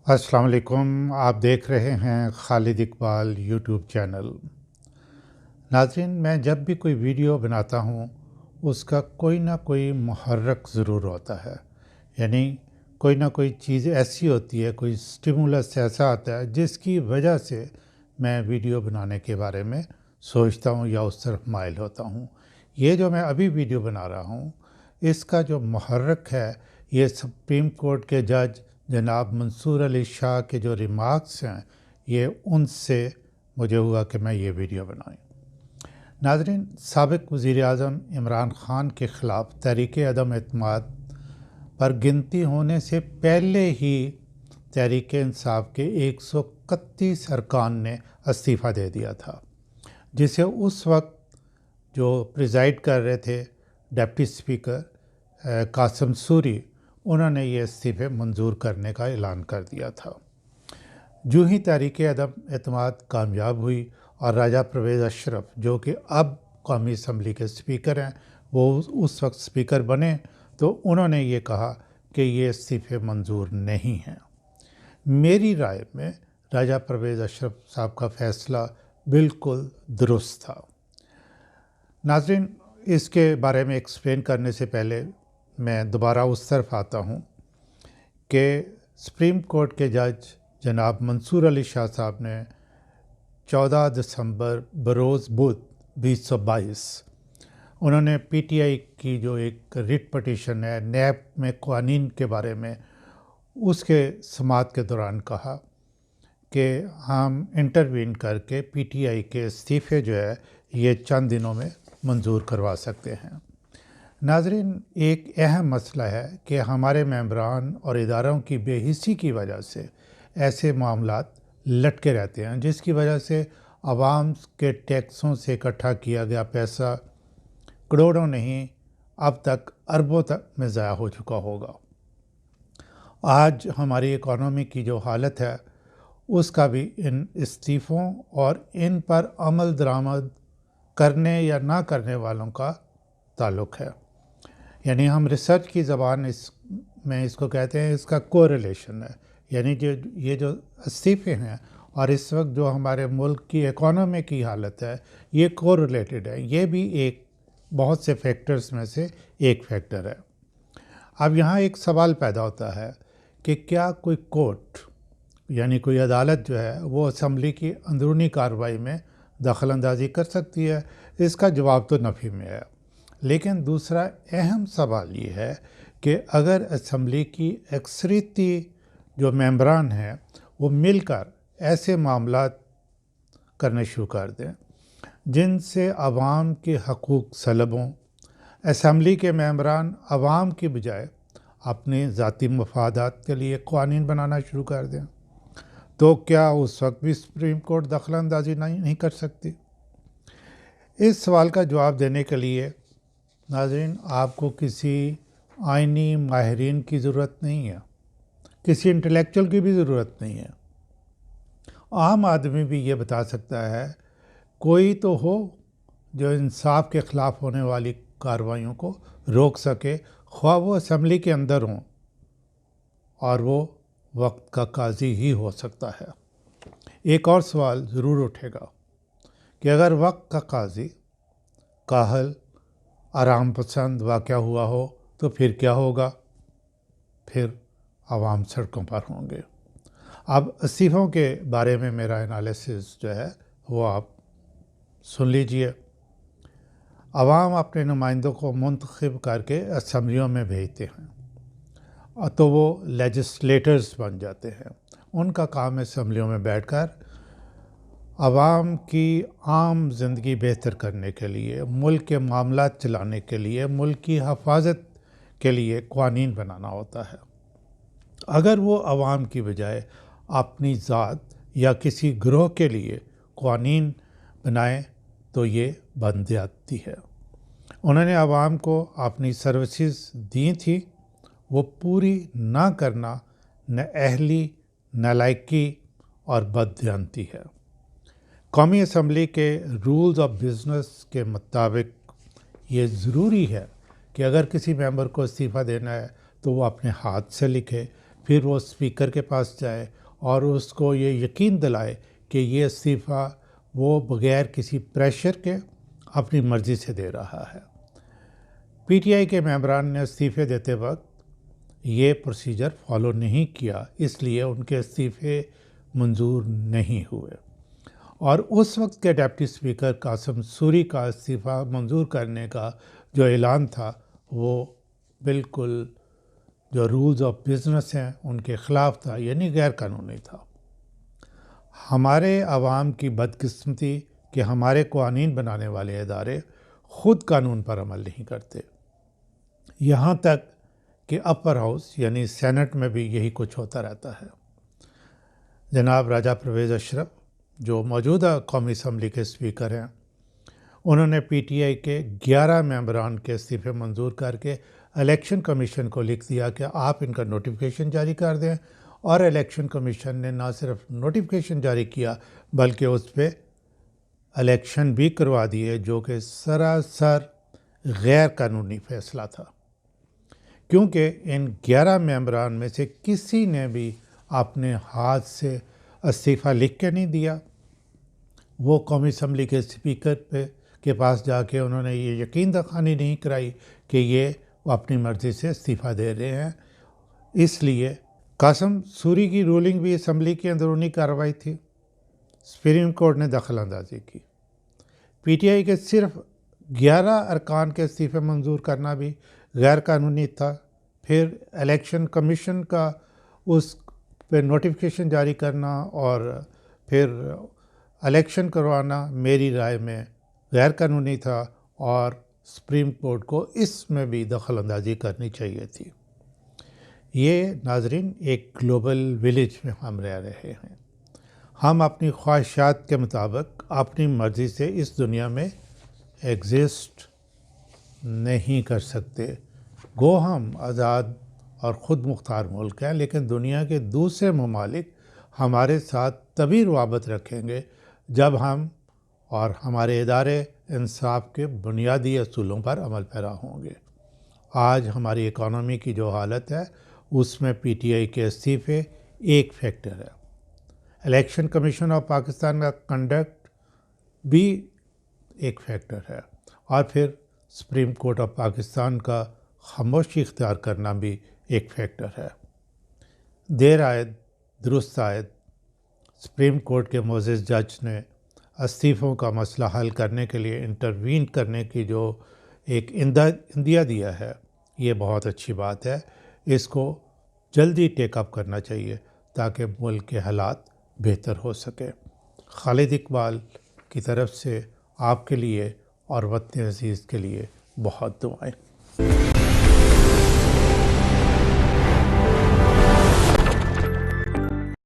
अस्सलाम वालेकुम। आप देख रहे हैं खालिद इकबाल यूट्यूब चैनल। नाज़रीन, मैं जब भी कोई वीडियो बनाता हूँ उसका कोई ना कोई मुहर्रक ज़रूर होता है। यानी कोई ना कोई चीज़ ऐसी होती है, कोई स्टिमुलस ऐसा आता है जिसकी वजह से मैं वीडियो बनाने के बारे में सोचता हूँ या उस तरफ माइल होता हूँ। ये जो मैं अभी वीडियो बना रहा हूँ, इसका जो मुहर्रक है, ये सुप्रीम कोर्ट के जज जनाब मंसूर अली शाह के जो रिमार्क्स हैं, ये उनसे मुझे हुआ कि मैं ये वीडियो बनाऊँ। नाज़रीन, साबिक़ वज़ीर-ए-आज़म इमरान ख़ान के ख़िलाफ़ तहरीक अदम एतमाद पर गिनती होने से पहले ही तहरीक इंसाफ के 131 अरकान ने इस्तीफ़ा दे दिया था, जिसे उस वक्त जो प्रिजाइड कर रहे थे डिप्टी स्पीकर कासिम सूरी, उन्होंने ये इस्तीफ़े मंजूर करने का ऐलान कर दिया था। जो ही तहरीक अदम एतमाद कामयाब हुई और राजा परवेज़ अशरफ, जो कि अब कौमी असम्बली के स्पीकर हैं, वो उस वक्त स्पीकर बने, तो उन्होंने ये कहा कि ये इस्तीफ़े मंजूर नहीं हैं। मेरी राय में राजा परवेज़ अशरफ साहब का फ़ैसला बिल्कुल दुरुस्त था। नाज़रीन, इसके बारे में एक्सप्लेन करने से पहले मैं दोबारा उस तरफ आता हूँ कि सुप्रीम कोर्ट के जज जनाब मंसूर अली शाह साहब ने 14 दिसंबर बरोज़ बुध 2022 उन्होंने पीटीआई की जो एक रिट पटिशन है नैब में क़वानीन के बारे में, उसके समाअत के दौरान कहा कि हम इंटरवीन करके पीटीआई के इस्तीफ़े जो है ये चंद दिनों में मंजूर करवा सकते हैं। नाज़रीन, एक अहम मसला है कि हमारे मेंबरान और इदारों की बेहिसी की वजह से ऐसे मामलात लटके रहते हैं, जिसकी वजह से आवाम के टैक्सों से इकट्ठा किया गया पैसा करोड़ों नहीं, अब तक अरबों तक में ज़ाया हो चुका होगा। आज हमारी इकॉनमी की जो हालत है, उसका भी इन इस्तीफ़ों और इन पर अमल दरामद करने या ना करने वालों का ताल्लुक़ है। यानी हम रिसर्च की ज़बान में इसको कहते हैं, इसका कोरिलेशन है। यानी ये जो इस्तीफ़े हैं और इस वक्त जो हमारे मुल्क की इकॉनमी की हालत है, ये कोरिलेटेड है। ये भी एक बहुत से फैक्टर्स में से एक फैक्टर है। अब यहाँ एक सवाल पैदा होता है कि क्या कोई कोर्ट यानी कोई अदालत जो है वो असम्बली की अंदरूनी कार्रवाई में दखल अंदाज़ी कर सकती है? इसका जवाब तो नफ़ी में है। लेकिन दूसरा अहम सवाल ये है कि अगर असम्बली की अक्सरियती जो मेंबरान हैं वो मिलकर ऐसे मामलात करने शुरू कर दें जिनसे आवाम के हकूक़ सलब हों, असम्बली के मेंबरान आवाम की बजाय अपने ज़ाती मफादात के लिए क़वानीन बनाना शुरू कर दें, तो क्या उस वक्त भी सुप्रीम कोर्ट दखल अंदाज़ी नहीं कर सकती? इस सवाल का जवाब देने के लिए नाज़रीन, आपको किसी आइनी माहिरीन की ज़रूरत नहीं है, किसी इंटेलेक्चुअल की भी ज़रूरत नहीं है। आम आदमी भी ये बता सकता है, कोई तो हो जो इंसाफ के ख़िलाफ़ होने वाली कार्रवाइयों को रोक सके, ख्वाह वो असम्बली के अंदर हों, और वो वक्त का काजी ही हो सकता है। एक और सवाल ज़रूर उठेगा कि अगर वक्त का काजी काहल आराम पसंद वाक़या हुआ हो तो फिर क्या होगा? फिर आवाम सड़कों पर होंगे। अब इस्तीफ़ों के बारे में मेरा एनालिसिस जो है वो आप सुन लीजिए। आवाम अपने नुमाइंदों को मुंतखब करके असम्बलियों में भेजते हैं, तो वो लेजिस्लेटर्स बन जाते हैं। उनका काम है असम्बलियों में बैठकर आवाम की आम ज़िंदगी बेहतर करने के लिए, मुल्क के मामलात चलाने के लिए, मुल्क की हिफाजत के लिए क़वानीन बनाना होता है। अगर वो आवाम की बजाय अपनी ज़ात या किसी ग्रोह के लिए क़वानीन बनाए तो ये बदअदबी है। उन्होंने आवाम को अपनी सर्विसेज दी थी, वो पूरी ना करना नाअहली, नालायकी और बददियानती है। कौमी असम्बली के रूल्स ऑफ बिज़नेस के मुताबिक ये ज़रूरी है कि अगर किसी मेंबर को इस्तीफ़ा देना है तो वो अपने हाथ से लिखे, پھر وہ اسپیکر کے پاس جائے اور اس کو یہ یقین دلائے کہ یہ استعفیٰ وہ بغیر کسی پریشر کے اپنی مرضی سے دے رہا ہے۔ پی ٹی آئی کے ممبران نے استعفے دیتے وقت یہ پروسیجر فالو نہیں کیا، اس لیے ان کے استعفے منظور نہیں ہوئے، اور اس وقت کے ڈپٹی اسپیکر قاسم سوری کا استعفیٰ منظور کرنے کا جو اعلان تھا وہ بالکل جو رولز آف بزنس ہیں ان کے خلاف تھا، یعنی غیر قانونی تھا۔ ہمارے عوام کی بدقسمتی کہ ہمارے قوانین بنانے والے ادارے خود قانون پر عمل نہیں کرتے، یہاں تک کہ اپر ہاؤس یعنی سینٹ میں بھی یہی کچھ ہوتا رہتا ہے۔ جناب راجہ پرویز اشرف جو موجودہ قومی اسمبلی کے اسپیکر ہیں، انہوں نے پی ٹی آئی کے 11 ممبران کے استعفے منظور کر کے الیکشن کمیشن کو لکھ دیا کہ آپ ان کا نوٹیفیکیشن جاری کر دیں، اور الیکشن کمیشن نے نہ صرف نوٹیفیکیشن جاری کیا بلکہ اس پہ الیکشن بھی کروا دیے، جو کہ سراسر غیر قانونی فیصلہ تھا، کیونکہ ان 11 ممبران میں سے کسی نے بھی اپنے ہاتھ سے استعفیٰ لکھ کے نہیں دیا۔ وہ قومی اسمبلی کے اسپیکر کے پاس جا کے انہوں نے یہ یقین دہانی نہیں کرائی کہ یہ وہ اپنی مرضی سے استعفیٰ دے رہے ہیں۔ اس لیے قاسم سوری کی رولنگ بھی اسمبلی کی اندرونی کارروائی تھی، سپریم کورٹ نے دخل اندازی کی۔ پی ٹی آئی کے صرف 11 ارکان کے استعفے منظور کرنا بھی غیر قانونی تھا، پھر الیکشن کمیشن کا اس پہ نوٹیفیکیشن جاری کرنا اور پھر الیکشن کروانا میری رائے میں غیر قانونی تھا، اور سپریم کورٹ کو اس میں بھی دخل اندازی کرنی چاہیے تھی۔ یہ ناظرین ایک گلوبل ولیج میں ہم رہ رہے ہیں، ہم اپنی خواہشات کے مطابق اپنی مرضی سے اس دنیا میں ایگزسٹ نہیں کر سکتے۔ گو ہم آزاد اور خود مختار ملک ہیں، لیکن دنیا کے دوسرے ممالک ہمارے ساتھ تبھی روابط رکھیں گے جب ہم اور ہمارے ادارے انصاف کے بنیادی اصولوں پر عمل پیرا ہوں گے۔ آج ہماری اکانومی کی جو حالت ہے اس میں پی ٹی آئی کے استعفے ایک فیکٹر ہے، الیکشن کمیشن آف پاکستان کا کنڈکٹ بھی ایک فیکٹر ہے، اور پھر سپریم کورٹ آف پاکستان کا خاموشی اختیار کرنا بھی ایک فیکٹر ہے۔ دیر آید درست آید، سپریم کورٹ کے معزز جج نے استعفوں کا مسئلہ حل کرنے کے لیے انٹروین کرنے کی جو ایک عندیہ دیا ہے، یہ بہت اچھی بات ہے۔ اس کو جلدی ٹیک اپ کرنا چاہیے تاکہ ملک کے حالات بہتر ہو سکے۔ خالد اقبال کی طرف سے آپ کے لیے اور وطن عزیز کے لیے بہت دعائیں۔